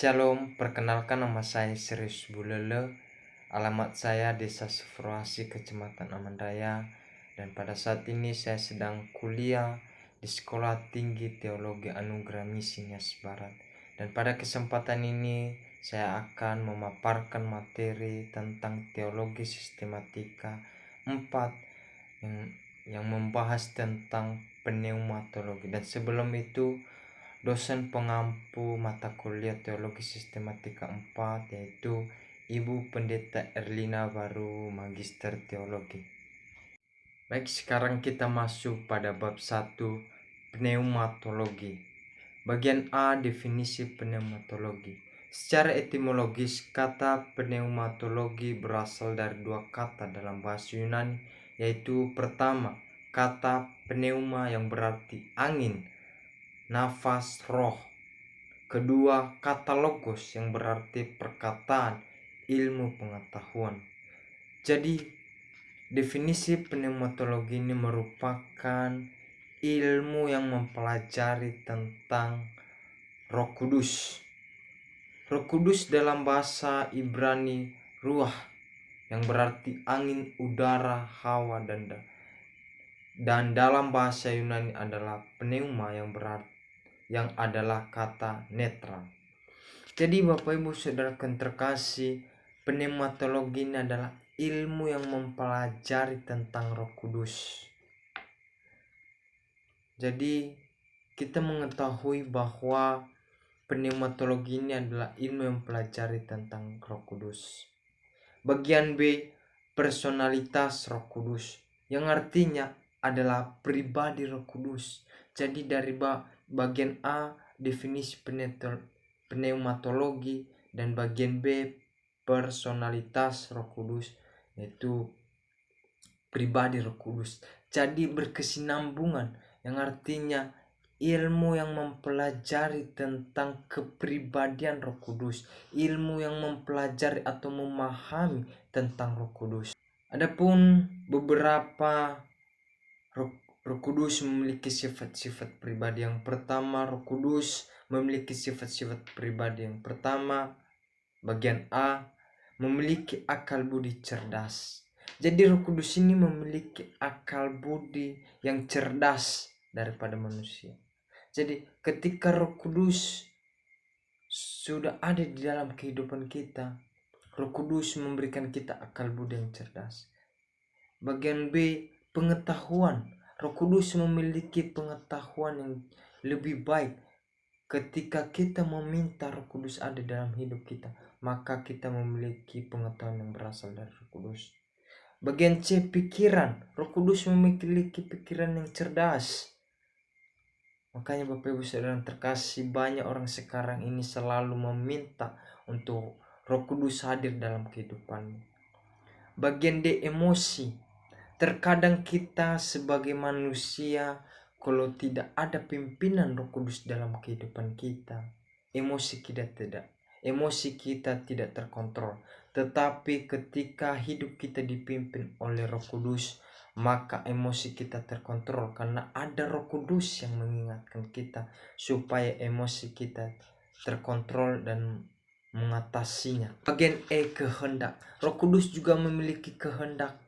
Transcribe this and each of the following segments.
Shalom, perkenalkan nama saya Serius Bulele. Alamat saya Desa Sefroasi, Kecamatan Aman Raya. Dan pada saat ini saya sedang kuliah di Sekolah Tinggi Teologi Anugerah Misi Nias Barat. Dan pada kesempatan ini saya akan memaparkan materi tentang teologi sistematika 4 yang membahas tentang pneumatologi. Dan sebelum itu, dosen pengampu mata kuliah Teologi Sistematika 4 yaitu Ibu Pendeta Erlina Baru, Magister Teologi. Baik, sekarang kita masuk pada bab 1, pneumatologi. Bagian A, definisi pneumatologi. Secara etimologis, kata pneumatologi berasal dari dua kata dalam bahasa Yunani, yaitu pertama, kata pneuma yang berarti angin, nafas, roh. Kedua, kata logos yang berarti perkataan, ilmu pengetahuan. Jadi, definisi pneumatologi ini merupakan ilmu yang mempelajari tentang Roh Kudus. Roh Kudus dalam bahasa Ibrani ruah, yang berarti angin, udara, hawa, dan dalam bahasa Yunani adalah pneuma yang adalah kata netral. Jadi Bapak Ibu Saudara terkasih, pneumatologi ini adalah ilmu yang mempelajari tentang Roh Kudus. Jadi kita mengetahui bahwa pneumatologi ini adalah ilmu yang mempelajari tentang Roh Kudus. Bagian B, personalitas Roh Kudus, yang artinya adalah pribadi Roh Kudus. Jadi dari bagian A, definisi pneumatologi, dan bagian B, personalitas Roh Kudus, yaitu pribadi Roh Kudus. Jadi berkesinambungan, yang artinya ilmu yang mempelajari tentang kepribadian Roh Kudus, ilmu yang mempelajari atau memahami tentang Roh Kudus. Adapun beberapa Roh Kudus memiliki sifat-sifat pribadi. Yang pertama, Roh Kudus memiliki sifat-sifat pribadi. Yang pertama, bagian A, memiliki akal budi cerdas. Jadi Roh Kudus ini memiliki akal budi yang cerdas daripada manusia. Jadi ketika Roh Kudus sudah ada di dalam kehidupan kita, Roh Kudus memberikan kita akal budi yang cerdas. Bagian B, pengetahuan. Roh Kudus memiliki pengetahuan yang lebih baik. Ketika kita meminta Roh Kudus ada dalam hidup kita, maka kita memiliki pengetahuan yang berasal dari Roh Kudus. Bagian C, pikiran. Roh Kudus memiliki pikiran yang cerdas. Makanya Bapak Ibu Saudara terkasih, banyak orang sekarang ini selalu meminta untuk Roh Kudus hadir dalam kehidupannya. Bagian D, emosi. Terkadang kita sebagai manusia, kalau tidak ada pimpinan Roh Kudus dalam kehidupan kita, emosi kita tidak terkontrol. Tetapi ketika hidup kita dipimpin oleh Roh Kudus, maka emosi kita terkontrol karena ada Roh Kudus yang mengingatkan kita supaya emosi kita terkontrol dan mengatasinya. Bagian E, kehendak. Roh Kudus juga memiliki kehendak.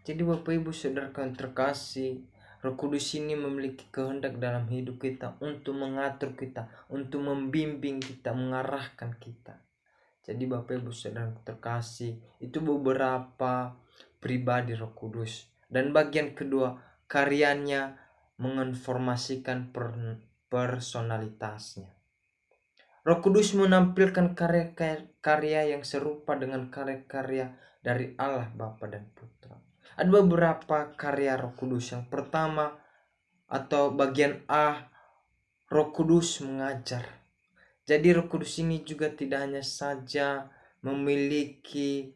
Jadi Bapak Ibu Saudara terkasih, Roh Kudus ini memiliki kehendak dalam hidup kita untuk mengatur kita, untuk membimbing kita, mengarahkan kita. Jadi Bapak Ibu Saudara terkasih, itu beberapa pribadi Roh Kudus. Dan bagian kedua, karyanya menginformasikan personalitasnya. Roh Kudus menampilkan karya-karya yang serupa dengan karya-karya dari Allah Bapa dan Putra. Ada beberapa karya Roh Kudus. Yang pertama atau bagian A, Roh Kudus mengajar. Jadi Roh Kudus ini juga tidak hanya saja memiliki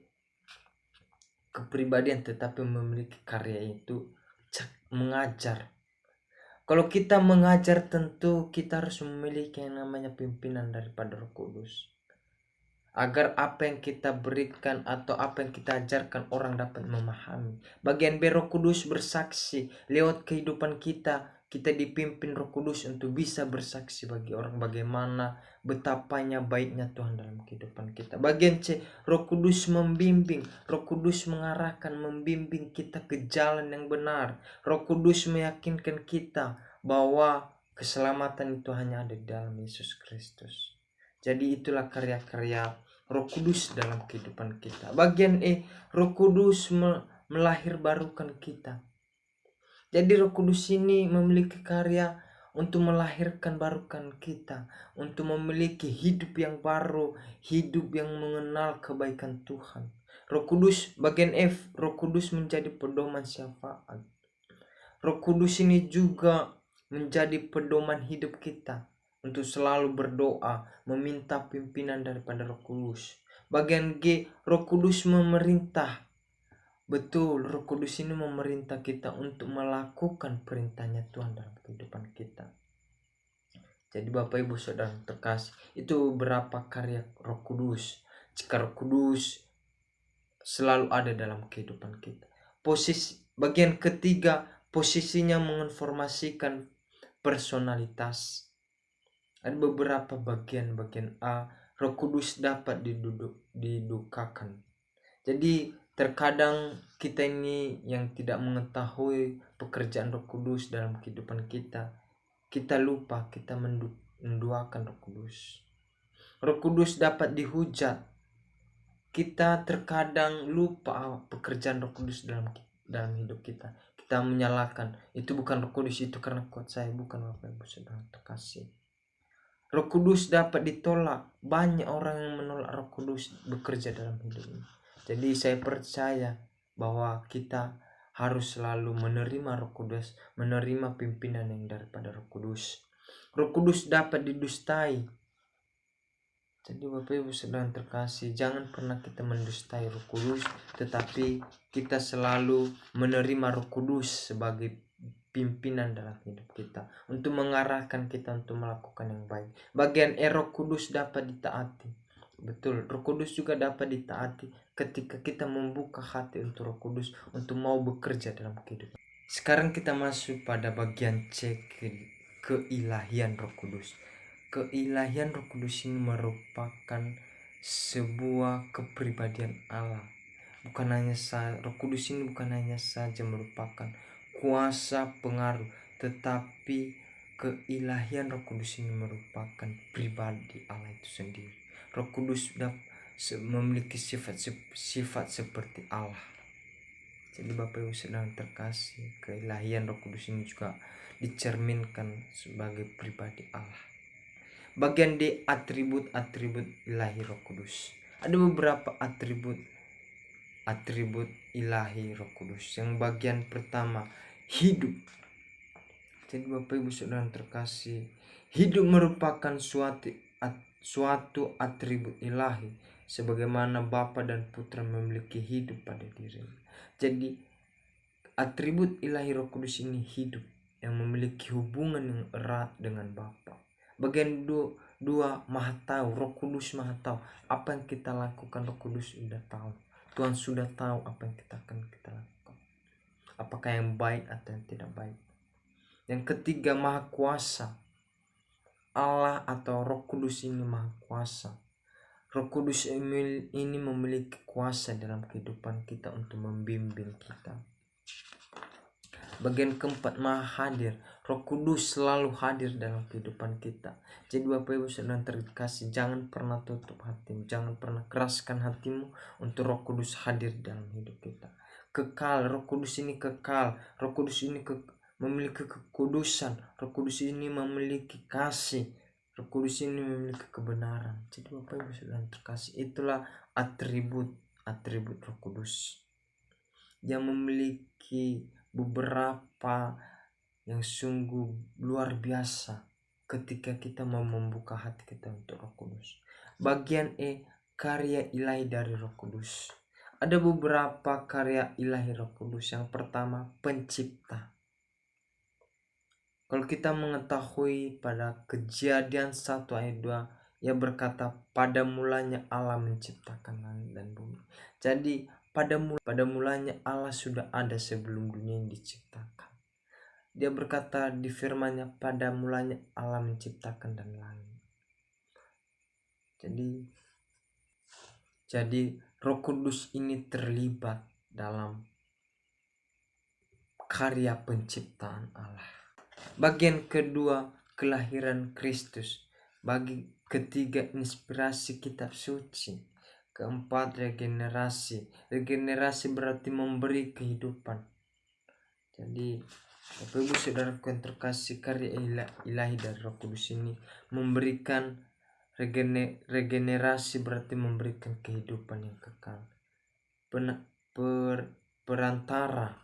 kepribadian, tetapi memiliki karya itu mengajar. Kalau kita mengajar, tentu kita harus memiliki yang namanya pimpinan daripada Roh Kudus. Agar apa yang kita berikan atau apa yang kita ajarkan orang dapat memahami. Bagian B, Roh Kudus bersaksi lewat kehidupan kita. kita dipimpin Roh Kudus untuk bisa bersaksi bagi orang bagaimana betapanya baiknya Tuhan dalam kehidupan kita. Bagian C, Roh Kudus membimbing, Roh Kudus mengarahkan, membimbing kita ke jalan yang benar. Roh Kudus meyakinkan kita bahwa keselamatan itu hanya ada di dalam Yesus Kristus. Jadi itulah karya-karya Roh Kudus dalam kehidupan kita. Bagian E, Roh Kudus melahirbarukan kita. Jadi Roh Kudus ini memiliki karya untuk melahirkan barukan kita, untuk memiliki hidup yang baru, hidup yang mengenal kebaikan Tuhan. Roh Kudus bagian F, Roh Kudus menjadi pedoman syafaat. Roh Kudus ini juga menjadi pedoman hidup kita untuk selalu berdoa, meminta pimpinan daripada Roh Kudus. Bagian G, Roh Kudus memerintah. Betul, Roh Kudus ini memerintah kita untuk melakukan perintahnya Tuhan dalam kehidupan kita. Jadi Bapak Ibu Saudara terkasih, itu berapa karya Roh Kudus. Jika Roh Kudus selalu ada dalam kehidupan kita. Bagian ketiga, posisinya menginformasikan personalitas. Ada beberapa bagian A, Roh Kudus dapat didukakan. Jadi terkadang kita ini yang tidak mengetahui pekerjaan Roh Kudus dalam kehidupan kita lupa kita menduakan Roh Kudus. Roh Kudus dapat dihujat. Kita terkadang lupa pekerjaan Roh Kudus dalam hidup kita. Kita menyalahkan, itu bukan Roh Kudus, itu karena kuat saya, bukan Bapak Ibu Saudara terkasih. Roh Kudus dapat ditolak. Banyak orang yang menolak Roh Kudus bekerja dalam hidup ini. Jadi saya percaya bahwa kita harus selalu menerima Roh Kudus, menerima pimpinan yang daripada Roh Kudus. Roh Kudus dapat didustai. Jadi Bapak Ibu Saudara terkasih, jangan pernah kita mendustai Roh Kudus, tetapi kita selalu menerima Roh Kudus sebagai pimpinan dalam hidup kita, untuk mengarahkan kita untuk melakukan yang baik. Bagian Roh Kudus dapat ditaati. Betul, Roh Kudus juga dapat ditaati ketika kita membuka hati untuk Roh Kudus untuk mau bekerja dalam kehidupan. Sekarang kita masuk pada bagian C, keilahian Roh Kudus. Keilahian Roh Kudus ini merupakan sebuah kepribadian Allah. Roh Kudus ini bukan hanya saja merupakan kuasa pengaruh, tetapi keilahian Roh Kudus ini merupakan pribadi Allah itu sendiri. Roh Kudus memiliki sifat seperti Allah. Jadi Bapak Ibu Saudara terkasih, keilahian Roh Kudus ini juga dicerminkan sebagai pribadi Allah. Bagian D, atribut ilahi Roh Kudus. Ada beberapa atribut ilahi Roh Kudus. Yang bagian pertama, hidup. Jadi Bapak Ibu Saudara terkasih, hidup merupakan suatu atribut ilahi, sebagaimana Bapa dan Putra memiliki hidup pada dirinya. Jadi atribut ilahi Roh Kudus ini hidup, yang memiliki hubungan yang erat dengan Bapa. Bagian 2, Maha tahu. Roh Kudus Maha tahu apa yang kita lakukan. Roh Kudus sudah tahu. Tuhan sudah tahu apa yang kita lakukan, apakah yang baik atau yang tidak baik. Yang ketiga, Maha kuasa. Allah atau Roh Kudus ini Maha kuasa. Roh Kudus ini memiliki kuasa dalam kehidupan kita untuk membimbing kita. Bagian keempat, Maha hadir. Roh Kudus selalu hadir dalam kehidupan kita. Jadi Bapak Ibu Saudara terkasih, jangan pernah tutup hatimu, jangan pernah keraskan hatimu untuk Roh Kudus hadir dalam hidup kita. Kekal, Roh Kudus ini kekal. Roh Kudus ini memiliki kekudusan. Roh Kudus ini memiliki kasih. Roh Kudus ini memiliki kebenaran. Jadi Bapak Ibu Saudara terkasih, itulah atribut Roh Kudus yang memiliki beberapa yang sungguh luar biasa ketika kita mau membuka hati kita untuk Roh Kudus. Bagian E, karya ilahi dari Roh Kudus. Ada beberapa karya ilahi Roh Kudus. Yang pertama, pencipta. Kalau kita mengetahui pada Kejadian 1 ayat 2, ia berkata, pada mulanya Allah menciptakan langit dan bumi. Jadi pada mulanya Allah sudah ada sebelum dunia yang diciptakan. Dia berkata di firman-Nya, pada mulanya Allah menciptakan dan langit. Jadi Roh Kudus ini terlibat dalam karya penciptaan Allah. Bagian kedua, kelahiran Kristus. Bagi ketiga, inspirasi kitab suci. Keempat, regenerasi. Regenerasi berarti memberi kehidupan. Jadi Bapak Ibu Saudaraku yang terkasih, karya ilahi dari Roh Kudus ini memberikan regenerasi, berarti memberikan kehidupan yang kekal. Perantara.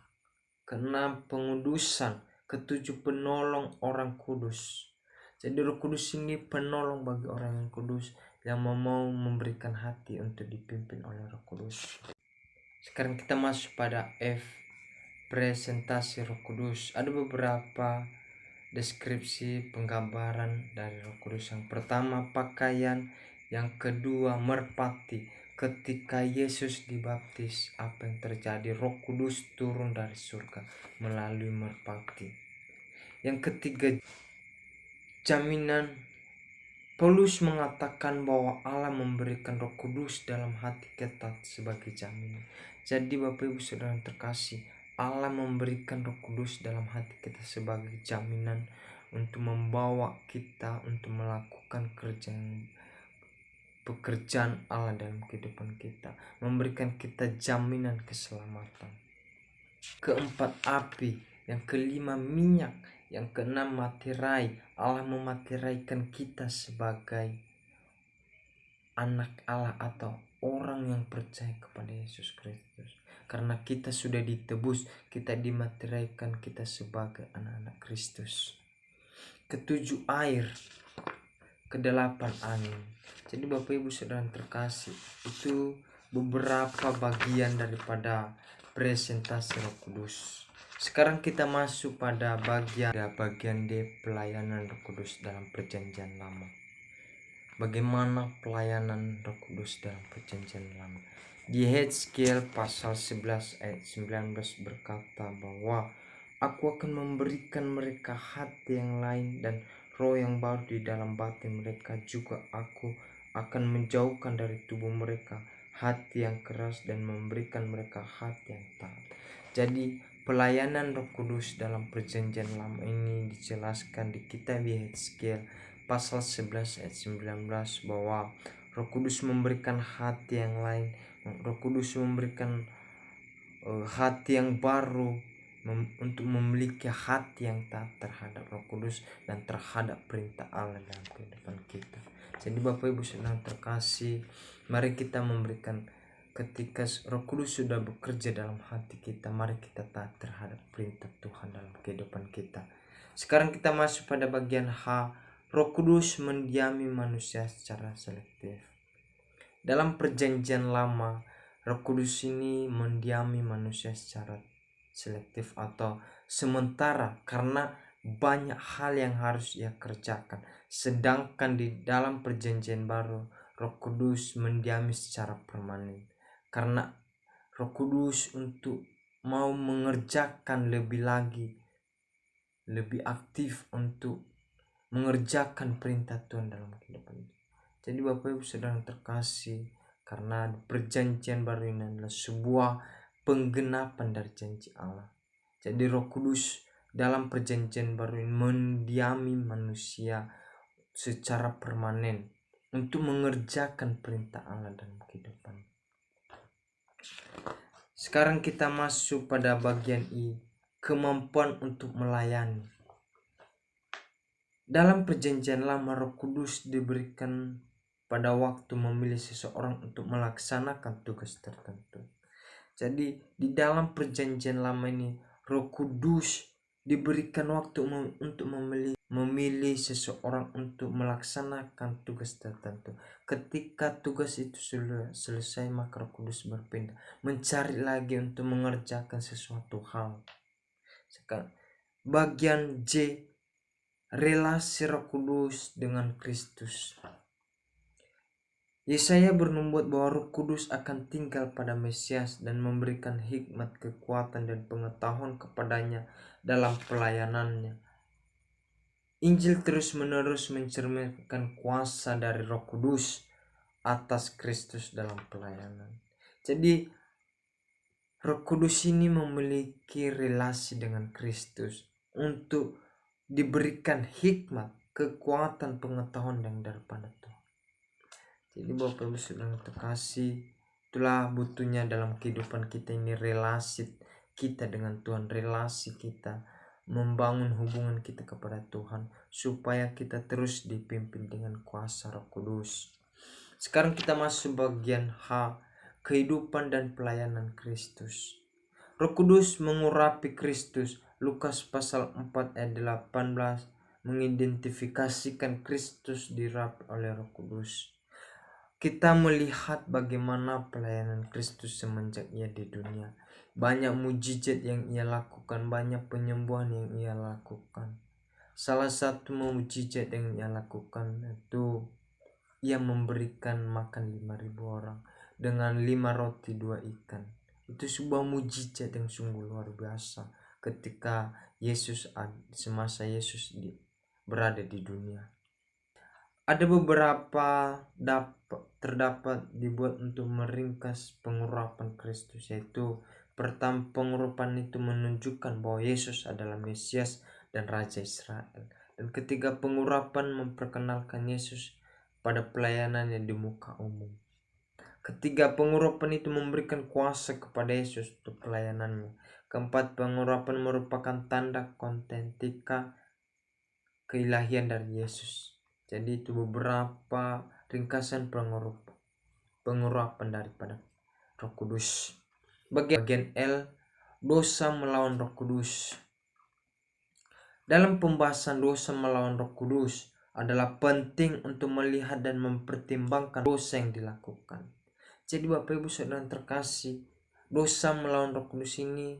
Keenam, pengudusan. Ketujuh, penolong orang kudus. Jadi Roh Kudus ini penolong bagi orang yang kudus, yang mau memberikan hati untuk dipimpin oleh Roh Kudus. Sekarang kita masuk pada F, presentasi Roh Kudus. Ada beberapa deskripsi penggambaran dari Roh Kudus. Yang pertama, pakaian. Yang kedua, merpati. Ketika Yesus dibaptis, apa yang terjadi? Roh Kudus turun dari surga melalui merpati. Yang ketiga, jaminan. Paulus mengatakan bahwa Allah memberikan Roh Kudus dalam hati kita sebagai jaminan. Jadi Bapak Ibu Saudara yang terkasih, Allah memberikan Roh Kudus dalam hati kita sebagai jaminan untuk membawa kita untuk melakukan pekerjaan Allah dalam kehidupan kita, memberikan kita jaminan keselamatan. Keempat, api. Yang kelima, minyak. Yang keenam, materai. Allah memateraikan kita sebagai anak Allah atau orang yang percaya kepada Yesus Kristus. Karena kita sudah ditebus, kita dimateraikan, kita sebagai anak-anak Kristus. Ketujuh, air. Kedelapan, angin. Jadi Bapak Ibu Saudara yang terkasih, itu beberapa bagian daripada presentasi Roh Kudus. Sekarang kita masuk pada bagian D, pelayanan Roh Kudus dalam Perjanjian Lama. Bagaimana pelayanan Roh Kudus dalam Perjanjian Lama? Di Hezkiel pasal 11 ayat 19 berkata bahwa aku akan memberikan mereka hati yang lain dan roh yang baru di dalam batin mereka. Juga aku akan menjauhkan dari tubuh mereka hati yang keras dan memberikan mereka hati yang taat. Jadi pelayanan Roh Kudus dalam Perjanjian Lama ini dijelaskan di kitab Hezkiel pasal 11 ayat 19 bahwa Roh Kudus memberikan hati yang lain. Roh Kudus memberikan hati yang baru untuk memiliki hati yang taat terhadap Roh Kudus dan terhadap perintah Allah dalam kehidupan kita. Jadi Bapak Ibu Saudara terkasih, mari kita memberikan, ketika Roh Kudus sudah bekerja dalam hati kita, mari kita taat terhadap perintah Tuhan dalam kehidupan kita. Sekarang kita masuk pada bagian H, Roh Kudus mendiami manusia secara selektif. Dalam Perjanjian Lama, Roh Kudus ini mendiami manusia secara selektif atau sementara karena banyak hal yang harus ia kerjakan. Sedangkan di dalam Perjanjian Baru, Roh Kudus mendiami secara permanen karena Roh Kudus untuk mau mengerjakan lebih aktif untuk mengerjakan perintah Tuhan dalam kehidupan kita. Jadi Bapak Ibu Saudara terkasih, karena Perjanjian Baru ini adalah sebuah penggenapan dari janji Allah. Jadi Roh Kudus dalam Perjanjian Baru ini mendiami manusia secara permanen untuk mengerjakan perintah Allah dalam kehidupan. Sekarang kita masuk pada bagian I, kemampuan untuk melayani. Dalam Perjanjian Lama, Roh Kudus diberikan pada waktu memilih seseorang untuk melaksanakan tugas tertentu. Jadi di dalam Perjanjian Lama ini, Roh Kudus diberikan waktu untuk memilih seseorang untuk melaksanakan tugas tertentu. Ketika tugas itu sudah selesai, maka Roh Kudus berpindah mencari lagi untuk mengerjakan sesuatu hal. Sekarang bagian J, relasi Roh Kudus dengan Kristus. Yesaya bernubuat bahwa Roh Kudus akan tinggal pada Mesias dan memberikan hikmat, kekuatan, dan pengetahuan kepadanya dalam pelayanannya. Injil terus-menerus mencerminkan kuasa dari Roh Kudus atas Kristus dalam pelayanan. Jadi Roh Kudus ini memiliki relasi dengan Kristus untuk diberikan hikmat, kekuatan, pengetahuan yang daripada Tuhan. Jadi Bapak Ibu Saudara terkasih, itulah butuhnya dalam kehidupan kita ini relasi kita dengan Tuhan, relasi kita membangun hubungan kita kepada Tuhan supaya kita terus dipimpin dengan kuasa Roh Kudus. Sekarang kita masuk bagian H, kehidupan dan pelayanan Kristus. Roh Kudus mengurapi Kristus. Lukas pasal 4 ayat 18 mengidentifikasikan Kristus dirapi oleh Roh Kudus. Kita melihat bagaimana pelayanan Kristus semenjak ia di dunia. Banyak mujizat yang ia lakukan, banyak penyembuhan yang ia lakukan. Salah satu mujizat yang ia lakukan itu ia memberikan makan 5.000 orang dengan 5 roti 2 ikan. Itu sebuah mujizat yang sungguh luar biasa ketika semasa Yesus berada di dunia. Ada beberapa terdapat dibuat untuk meringkas pengurapan Kristus, yaitu pertama, pengurapan itu menunjukkan bahwa Yesus adalah Mesias dan Raja Israel. Dan ketiga, pengurapan memperkenalkan Yesus pada pelayanannya di muka umum. Ketiga, pengurapan itu memberikan kuasa kepada Yesus untuk pelayanannya. Keempat, pengurapan merupakan tanda kontentika keilahian dari Yesus. Jadi itu beberapa ringkasan pengurapan daripada Roh Kudus. Bagian L, dosa melawan Roh Kudus. Dalam pembahasan dosa melawan Roh Kudus adalah penting untuk melihat dan mempertimbangkan dosa yang dilakukan. Jadi Bapak Ibu Saudara terkasih, dosa melawan Roh Kudus ini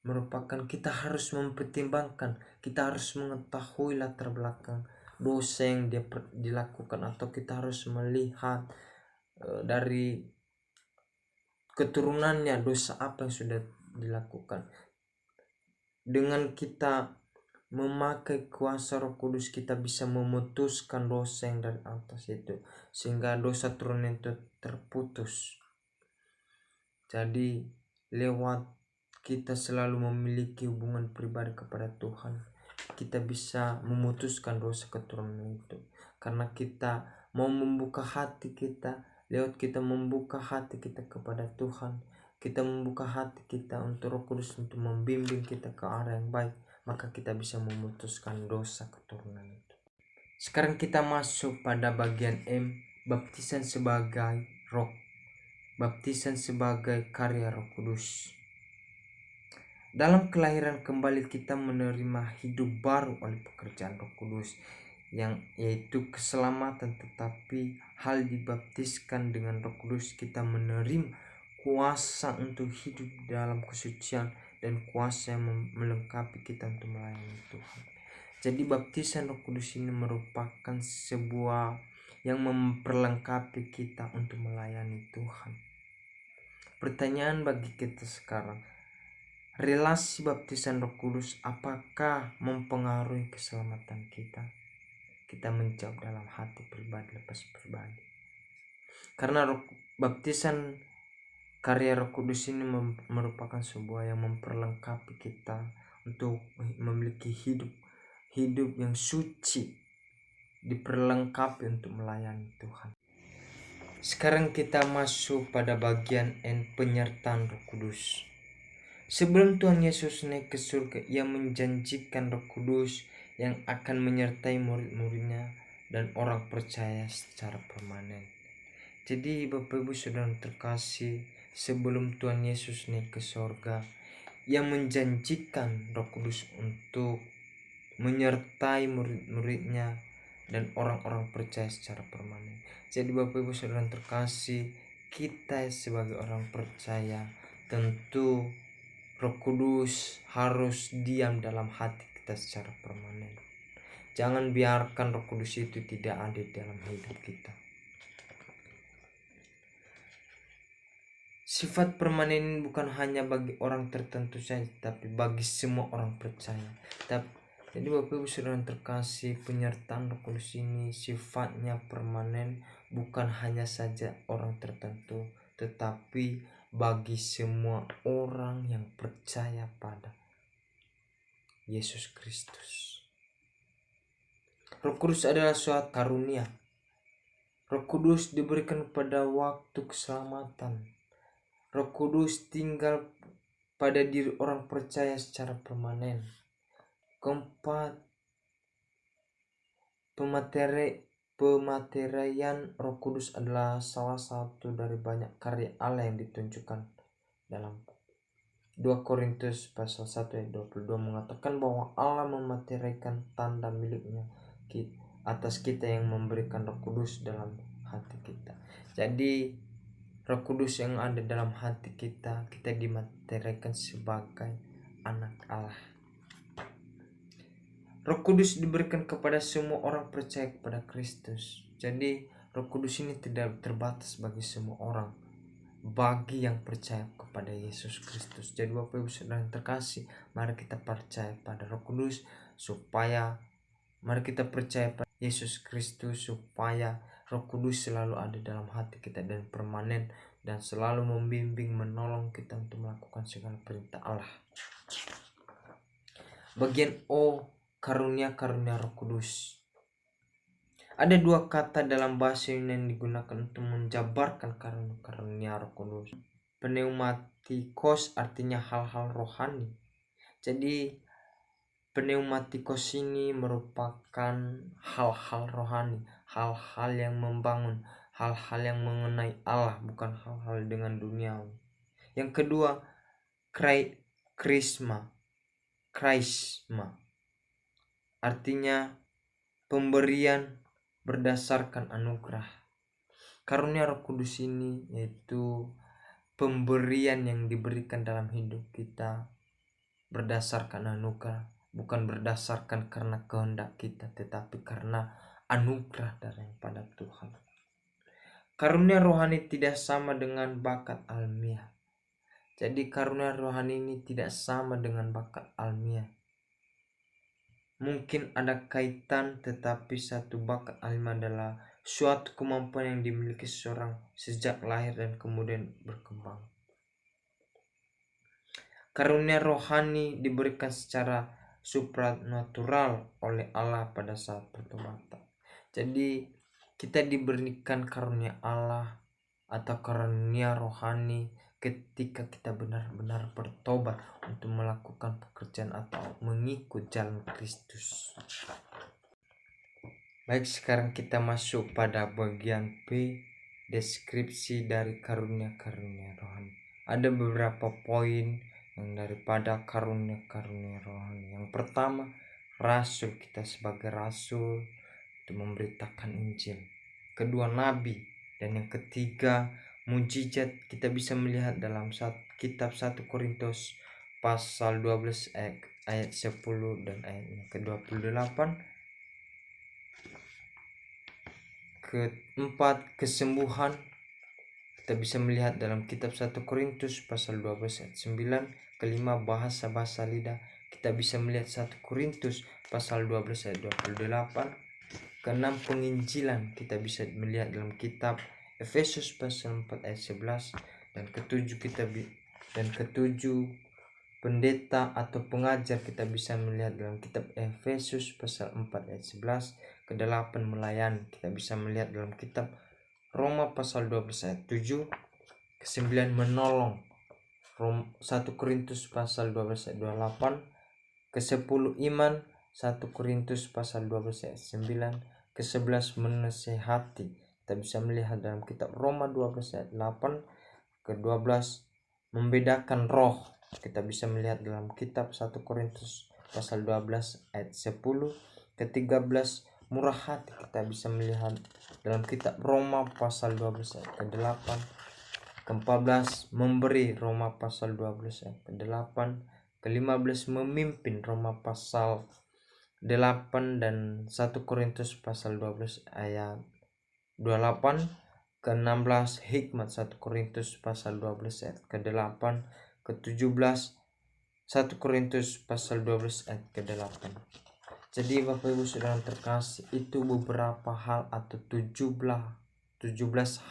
merupakan kita harus mempertimbangkan, kita harus mengetahui latar belakang dosa yang dilakukan, atau kita harus melihat dari keturunannya dosa apa yang sudah dilakukan. Dengan kita memakai kuasa Roh Kudus, kita bisa memutuskan dosa yang dari atas itu, sehingga dosa turunan itu terputus. Jadi lewat kita selalu memiliki hubungan pribadi kepada Tuhan, kita bisa memutuskan dosa keturunan itu. Karena kita mau membuka hati kita, lewat kita membuka hati kita kepada Tuhan, kita membuka hati kita untuk Roh Kudus untuk membimbing kita ke arah yang baik, maka kita bisa memutuskan dosa keturunan itu. Sekarang kita masuk pada bagian M, baptisan sebagai roh. Baptisan sebagai karya Roh Kudus. Dalam kelahiran kembali kita menerima hidup baru oleh pekerjaan Roh Kudus, yang yaitu keselamatan. Tetapi hal dibaptiskan dengan Roh Kudus, kita menerima kuasa untuk hidup dalam kesucian dan kuasa yang melengkapi kita untuk melayani Tuhan. Jadi baptisan Roh Kudus ini merupakan sebuah yang memperlengkapi kita untuk melayani Tuhan. Pertanyaan bagi kita sekarang, relasi baptisan Roh Kudus apakah mempengaruhi keselamatan kita? Kita menjawab dalam hati pribadi lepas pribadi. Karena baptisan karya Roh Kudus ini merupakan sebuah yang memperlengkapi kita untuk memiliki hidup yang suci, diperlengkapi untuk melayani Tuhan. Sekarang kita masuk pada bagian N, penyertaan Roh Kudus. Sebelum Tuhan Yesus naik ke surga, ia menjanjikan Roh Kudus yang akan menyertai murid-muridnya dan orang percaya secara permanen. Jadi Bapak Ibu Saudara terkasih, sebelum Tuhan Yesus naik ke surga, ia menjanjikan Roh Kudus untuk menyertai murid-muridnya dan orang-orang percaya secara permanen. Jadi Bapak Ibu Saudara terkasih, kita sebagai orang percaya tentu Roh Kudus harus diam dalam hati kita secara permanen. Jangan biarkan Roh Kudus itu tidak ada dalam hidup kita. Sifat permanen ini bukan hanya bagi orang tertentu saja, tapi bagi semua orang percaya. Jadi Bapak Ibu Saudara yang terkasih, penyertaan Roh Kudus ini sifatnya permanen, bukan hanya saja orang tertentu, tetapi bagi semua orang yang percaya pada Yesus Kristus. Roh Kudus adalah suatu karunia. Roh Kudus diberikan pada waktu keselamatan. Roh Kudus tinggal pada diri orang percaya secara permanen. Keempat, pematerian Roh Kudus adalah salah satu dari banyak karya Allah yang ditunjukkan dalam 2 Korintus pasal 1 ayat 22 mengatakan bahwa Allah mematerikan tanda miliknya atas kita yang memberikan Roh Kudus dalam hati kita. Jadi Roh Kudus yang ada dalam hati kita dimaterikan sebagai anak Allah. Roh Kudus diberikan kepada semua orang percaya kepada Kristus. Jadi Roh Kudus ini tidak terbatas bagi semua orang, bagi yang percaya kepada Yesus Kristus. Jadi Bapak Ibu Saudara yang terkasih, mari kita percaya pada Roh Kudus mari kita percaya pada Yesus Kristus supaya Roh Kudus selalu ada dalam hati kita dan permanen dan selalu membimbing, menolong kita untuk melakukan segala perintah Allah. Bagian O, karunia-karunia Roh Kudus. Ada 2 kata dalam bahasa Yunani yang digunakan untuk menjabarkan karunia Roh Kudus. Pneumatikos artinya hal-hal rohani. Jadi pneumatikos ini merupakan hal-hal rohani, hal-hal yang membangun, hal-hal yang mengenai Allah, bukan hal-hal dengan duniawi. Yang kedua, krisma artinya pemberian berdasarkan anugerah. Karunia Roh Kudus ini yaitu pemberian yang diberikan dalam hidup kita berdasarkan anugerah, bukan berdasarkan karena kehendak kita, tetapi karena anugerah daripada Tuhan. Karunia rohani tidak sama dengan bakat alamiah. Jadi karunia rohani ini tidak sama dengan bakat alamiah. Mungkin ada kaitan, tetapi satu bakat alamiah adalah suatu kemampuan yang dimiliki seseorang sejak lahir dan kemudian berkembang. Karunia rohani diberikan secara supranatural oleh Allah pada saat pertobatan. Jadi kita diberikan karunia Allah atau karunia rohani ketika kita benar-benar bertobat untuk melakukan pekerjaan atau mengikut jalan Kristus. Baik, sekarang kita masuk pada bagian P, deskripsi dari karunia-karunia rohani. Ada beberapa poin yang daripada karunia-karunia rohani. Yang pertama, rasul, kita sebagai rasul untuk memberitakan Injil. Kedua, nabi. Dan yang ketiga, mujizat. Kita bisa melihat dalam kitab 1 Korintus pasal 12 ayat 10 dan ayatnya ke-28. Keempat, kesembuhan. Kita bisa melihat dalam kitab 1 Korintus pasal 12 ayat 9. Kelima, bahasa-bahasa lidah. Kita bisa melihat 1 Korintus pasal 12 ayat 28. Keenam, penginjilan. Kita bisa melihat dalam kitab Efesus pasal 4 ayat 11. Dan ketujuh, pendeta atau pengajar. Kita bisa melihat dalam kitab Efesus pasal 4 ayat 11. Kedelapan, melayani. Kita bisa melihat dalam kitab Roma pasal 12 ayat 7. Kesembilan, menolong. 1 Korintus pasal 12 ayat 28. Kesepuluh, iman. 1 Korintus pasal 12 ayat 9. Ke-11, menasehati. Kita bisa melihat dalam kitab Roma 12 ayat 8. Ke-12, membedakan roh. Kita bisa melihat dalam kitab 1 Korintus pasal 12 ayat 10. Ke-13, murah hati. Kita bisa melihat dalam kitab Roma pasal 12 ayat ke-8. Ke-14, memberi. Roma pasal 12 ayat ke-8. Ke-15, memimpin. Roma pasal 8 dan 1 Korintus pasal 12 ayat 28. ke-16 hikmat 1 Korintus pasal 12 ayat ke-8, ke-17 1 Korintus pasal 12 ayat ke-8. Jadi Bapak Ibu Saudara terkasih, itu beberapa hal atau 17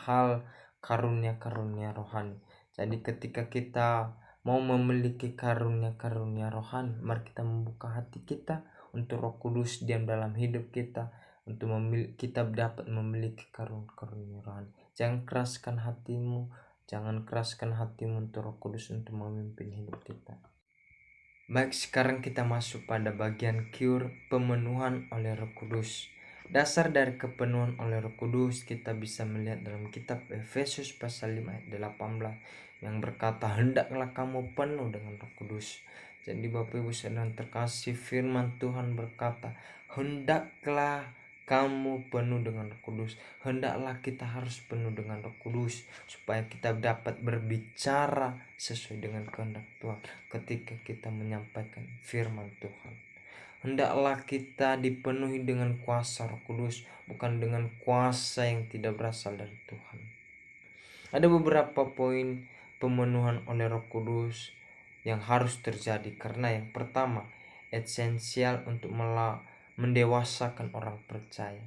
hal karunia-karunia rohani. Jadi ketika kita mau memiliki karunia-karunia rohani, mari kita membuka hati kita untuk Roh Kudus diam dalam hidup kita, untuk kita dapat memiliki karunia rohani. Jangan keraskan hatimu untuk Roh Kudus untuk memimpin hidup kita. Baik, sekarang kita masuk pada bagian cure, pemenuhan oleh Roh Kudus. Dasar dari kepenuhan oleh Roh Kudus kita bisa melihat dalam kitab Efesus pasal 5 ayat 18 yang berkata, hendaklah kamu penuh dengan Roh Kudus. Jadi Bapak Ibu Saudara terkasih, firman Tuhan berkata, hendaklah kamu penuh dengan Roh Kudus. Hendaklah kita harus penuh dengan Roh Kudus supaya kita dapat berbicara sesuai dengan kehendak Tuhan ketika kita menyampaikan firman Tuhan. Hendaklah kita dipenuhi dengan kuasa Roh Kudus, bukan dengan kuasa yang tidak berasal dari Tuhan. Ada beberapa poin pemenuhan oleh Roh Kudus yang harus terjadi, karena yang pertama, esensial untuk mendewasakan orang percaya.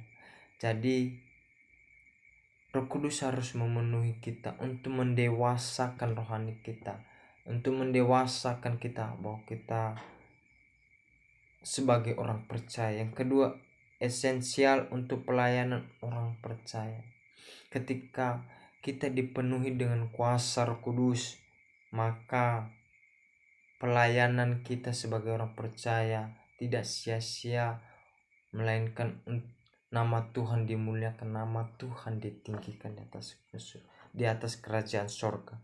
Jadi Roh Kudus harus memenuhi kita untuk mendewasakan rohani kita, untuk mendewasakan kita bahwa kita sebagai orang percaya. Yang kedua, esensial untuk pelayanan orang percaya. Ketika kita dipenuhi dengan kuasa Roh Kudus, maka pelayanan kita sebagai orang percaya tidak sia-sia, melainkan nama Tuhan dimuliakan, nama Tuhan ditinggikan di atas kerajaan sorga.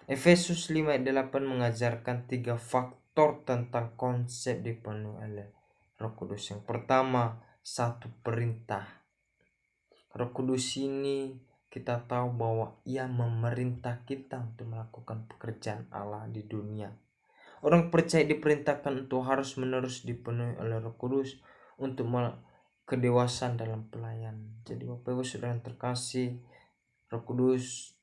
Efesus 5 ayat 8 mengajarkan 3 faktor tentang konsep dipenuhi oleh Roh Kudus. Yang pertama, 1 perintah. Roh Kudus ini kita tahu bahwa ia memerintah kita untuk melakukan pekerjaan Allah di dunia. Orang percaya diperintahkan untuk harus menerus dipenuhi oleh Roh Kudus untuk kedewasaan dalam pelayanan. Jadi Bapak Ibu Saudara terkasih, Roh Kudus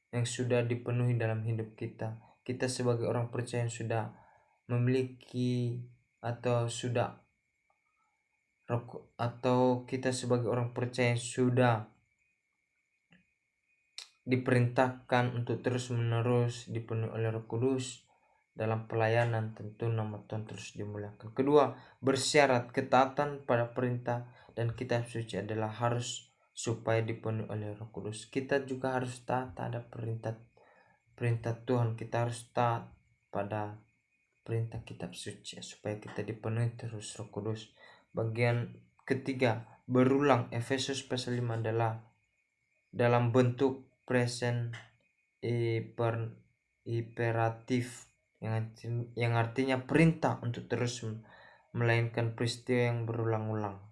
yang sudah dipenuhi dalam hidup kita, kita sebagai orang percaya yang sudah memiliki atau kita sebagai orang percaya yang sudah diperintahkan untuk terus menerus dipenuhi oleh Roh Kudus dalam pelayanan, tentu nama Tuhan terus dimuliakan. Kedua, bersyarat ketaatan pada perintah dan kitab suci adalah harus supaya dipenuhi oleh Roh Kudus. Kita juga harus taat pada perintah Tuhan. Kita harus taat pada perintah kitab suci supaya kita dipenuhi terus Roh Kudus. Bagian ketiga, berulang. Efesus pasal 5 adalah dalam bentuk present imperatif yang artinya perintah untuk terus, melainkan peristiwa yang berulang-ulang.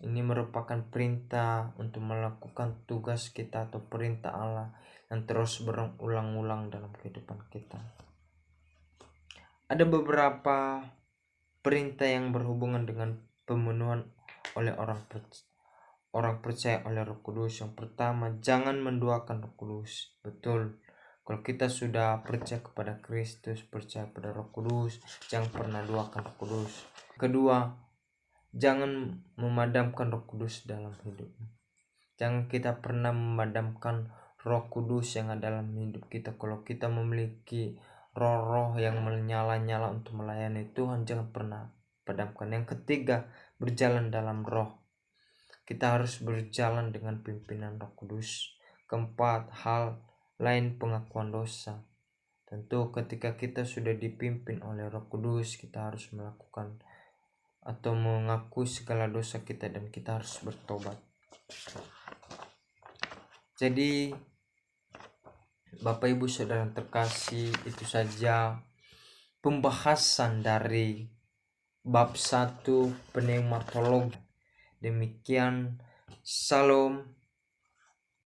Ini merupakan perintah untuk melakukan tugas kita atau perintah Allah yang terus berulang-ulang dalam kehidupan kita. Ada beberapa perintah yang berhubungan dengan pemenuhan oleh orang percaya oleh Roh Kudus. Yang pertama, jangan menduakan Roh Kudus. Betul, kalau kita sudah percaya kepada Kristus, percaya pada Roh Kudus, jangan pernah duakan Roh Kudus. Kedua, jangan memadamkan Roh Kudus dalam hidup. Jangan kita pernah memadamkan Roh Kudus yang ada dalam hidup kita. Kalau kita memiliki roh-roh yang menyala-nyala untuk melayani Tuhan, jangan pernah padamkan. Yang ketiga, berjalan dalam roh. Kita harus berjalan dengan pimpinan Roh Kudus. Keempat, hal lain pengakuan dosa. Tentu ketika kita sudah dipimpin oleh Roh Kudus, kita harus melakukan atau mengakui segala dosa kita dan kita harus bertobat. Jadi Bapak Ibu Saudara terkasih, itu saja pembahasan dari bab 1 pneumatologi. Demikian, Salam.